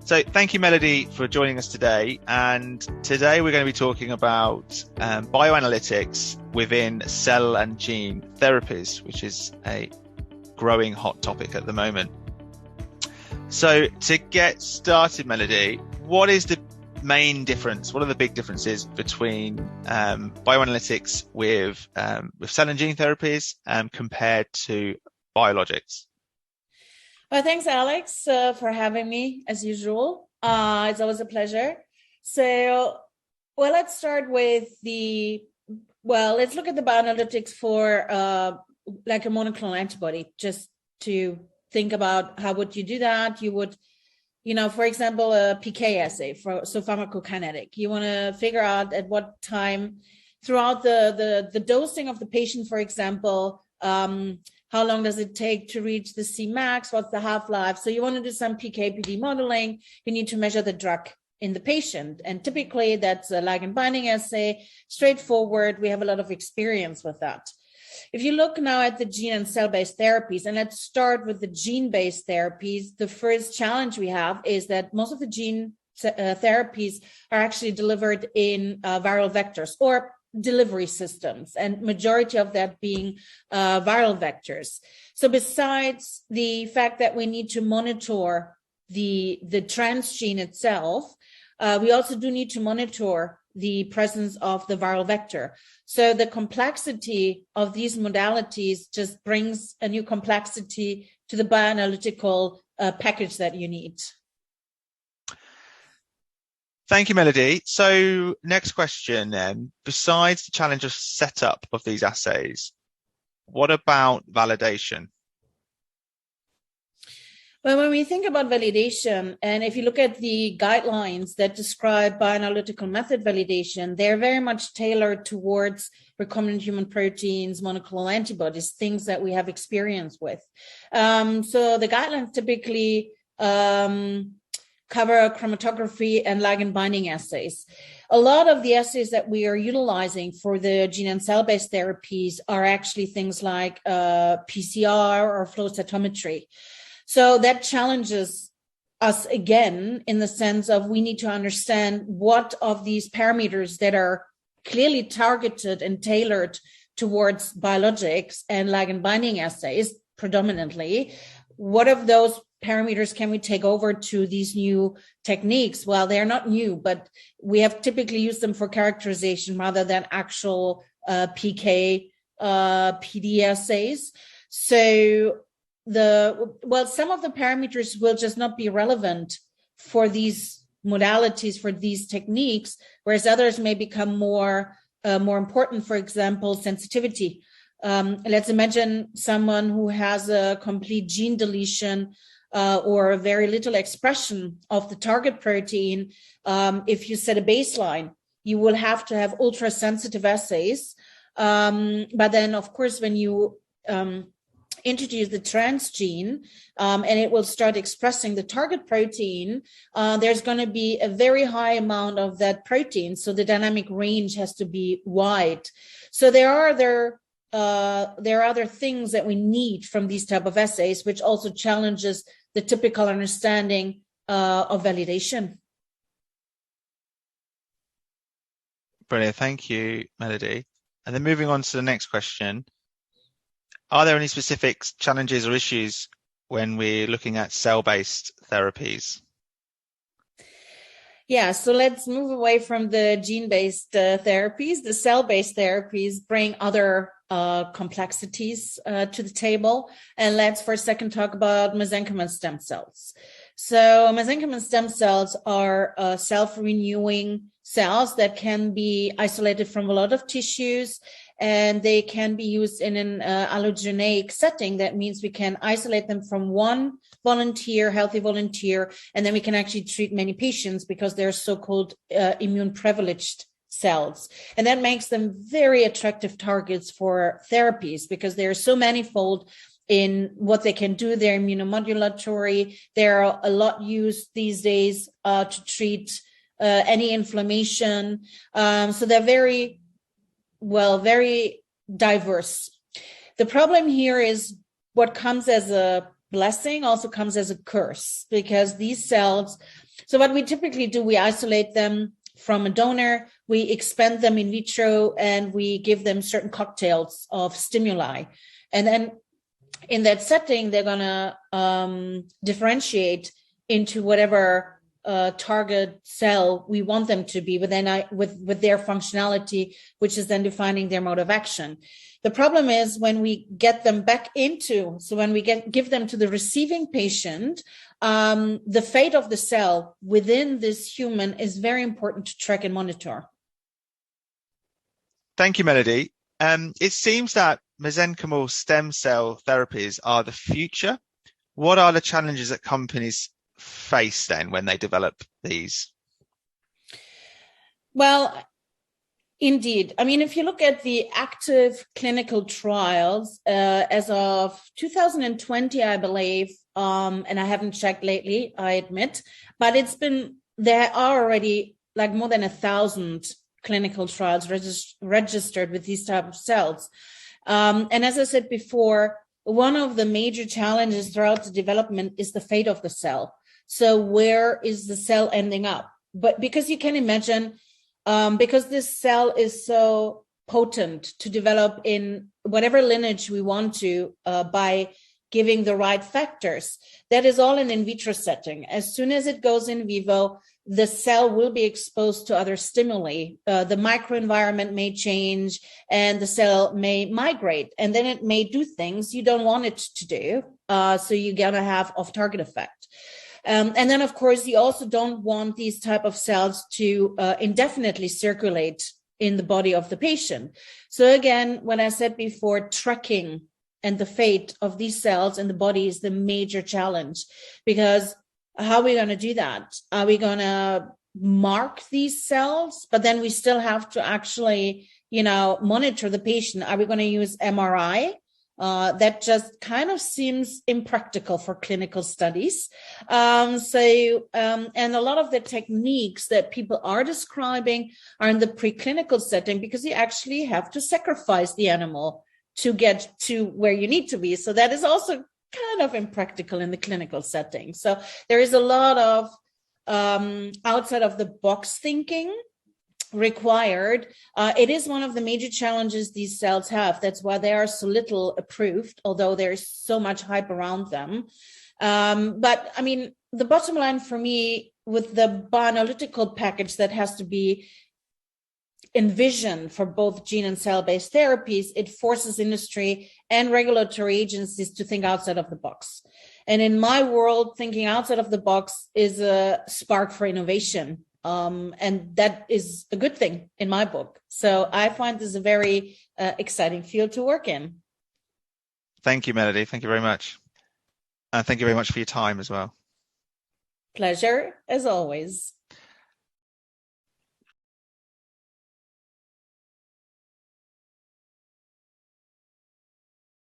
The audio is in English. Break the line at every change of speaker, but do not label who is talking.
So thank you, Melody, for joining us today. And today we're going to be talking about bioanalytics within cell and gene therapies, which is a growing hot topic at the moment. So to get started, Melody, what is the main difference? What are the big differences between bioanalytics with cell and gene therapies compared to biologics?
Well, thanks, Alex, for having me, as usual. It's always a pleasure. So, let's start with let's look at the bioanalytics for like a monoclonal antibody, just to think about how would you do that. You would, for example, a PK assay, so pharmacokinetic. You want to figure out at what time throughout the dosing of the patient, for example, how long does it take to reach the Cmax? What's the half-life? So you want to do some PK/PD modeling. You need to measure the drug in the patient. And typically that's a ligand binding assay, straightforward. We have a lot of experience with that. If you look now at the gene and cell-based therapies, and let's start with the gene-based therapies, the first challenge we have is that most of the gene therapies are actually delivered in viral vectors or delivery systems, and majority of that being viral vectors. So besides the fact that we need to monitor the transgene itself, we also do need to monitor the presence of the viral vector. So the complexity of these modalities just brings a new complexity to the bioanalytical package that you need.
Thank you, Melody. So next question then, besides the challenge of setup of these assays, what about validation?
Well, when we think about validation, and if you look at the guidelines that describe bioanalytical method validation, they're very much tailored towards recombinant human proteins, monoclonal antibodies, things that we have experience with. So the guidelines typically cover chromatography and ligand binding assays. A lot of the assays that we are utilizing for the gene and cell-based therapies are actually things like PCR or flow cytometry. So that challenges us again in the sense of we need to understand what of these parameters that are clearly targeted and tailored towards biologics and ligand binding assays predominantly. What of those parameters can we take over to these new techniques? Well, they're not new, but we have typically used them for characterization rather than actual PK, PD assays. So some of the parameters will just not be relevant for these modalities, for these techniques, whereas others may become more important. For example, sensitivity. Let's imagine someone who has a complete gene deletion or very little expression of the target protein. If you set a baseline, you will have to have ultra sensitive assays. But then, of course, when you introduce the transgene and it will start expressing the target protein, there's going to be a very high amount of that protein. So the dynamic range has to be wide. So there are other things that we need from these type of assays, which also challenges the typical understanding of validation.
Brilliant. Thank you, Melody. And then moving on to the next question. Are there any specific challenges or issues when we're looking at cell-based therapies?
Yeah, so let's move away from the gene-based therapies. The cell-based therapies bring other complexities to the table. And let's for a second talk about mesenchymal stem cells. So mesenchymal stem cells are self-renewing cells that can be isolated from a lot of tissues, and they can be used in an allogeneic setting. That means we can isolate them from one volunteer, healthy volunteer, and then we can actually treat many patients because they're so-called immune privileged cells. And that makes them very attractive targets for therapies because they're so manifold in what they can do. They're immunomodulatory. They're a lot used these days to treat any inflammation. So they're very diverse. The problem here is what comes as a blessing also comes as a curse, because these cells, so what we typically do, we isolate them from a donor, we expand them in vitro, and we give them certain cocktails of stimuli. And then in that setting, they're going to differentiate into whatever target cell we want them to be with their functionality, which is then defining their mode of action. The problem is when we get them back into, so when we give them to the receiving patient, the fate of the cell within this human is very important to track and monitor.
Thank you, Melody. It seems that mesenchymal stem cell therapies are the future. What are the challenges that companies face then when they develop these?
Well, indeed. I mean, if you look at the active clinical trials as of 2020, I believe, and I haven't checked lately, I admit, but there are already like more than 1,000 clinical trials registered with these type of cells. And as I said before, one of the major challenges throughout the development is the fate of the cell. So where is the cell ending up? But because you can imagine, because this cell is so potent to develop in whatever lineage we want to by giving the right factors, that is all in vitro setting. As soon as it goes in vivo, the cell will be exposed to other stimuli. The microenvironment may change and the cell may migrate, and then it may do things you don't want it to do. So you're going to have off-target effect. And then, of course, you also don't want these type of cells to indefinitely circulate in the body of the patient. So again, when I said before, tracking and the fate of these cells in the body is the major challenge, because how are we going to do that? Are we going to mark these cells, but then we still have to actually, monitor the patient? Are we going to use MRI? That just kind of seems impractical for clinical studies. And a lot of the techniques that people are describing are in the preclinical setting, because you actually have to sacrifice the animal to get to where you need to be. So that is also kind of impractical in the clinical setting. So there is a lot of outside of the box thinking required. It is one of the major challenges these cells have. That's why they are so little approved, although there's so much hype around them. But I mean, the bottom line for me with the bioanalytical package that has to be envisioned for both gene and cell-based therapies, it forces industry and regulatory agencies to think outside of the box. And in my world, thinking outside of the box is a spark for innovation. And that is a good thing in my book. So I find this a very exciting field to work in.
Thank you, Melody. Thank you very much. And thank you very much for your time as well.
Pleasure, as always.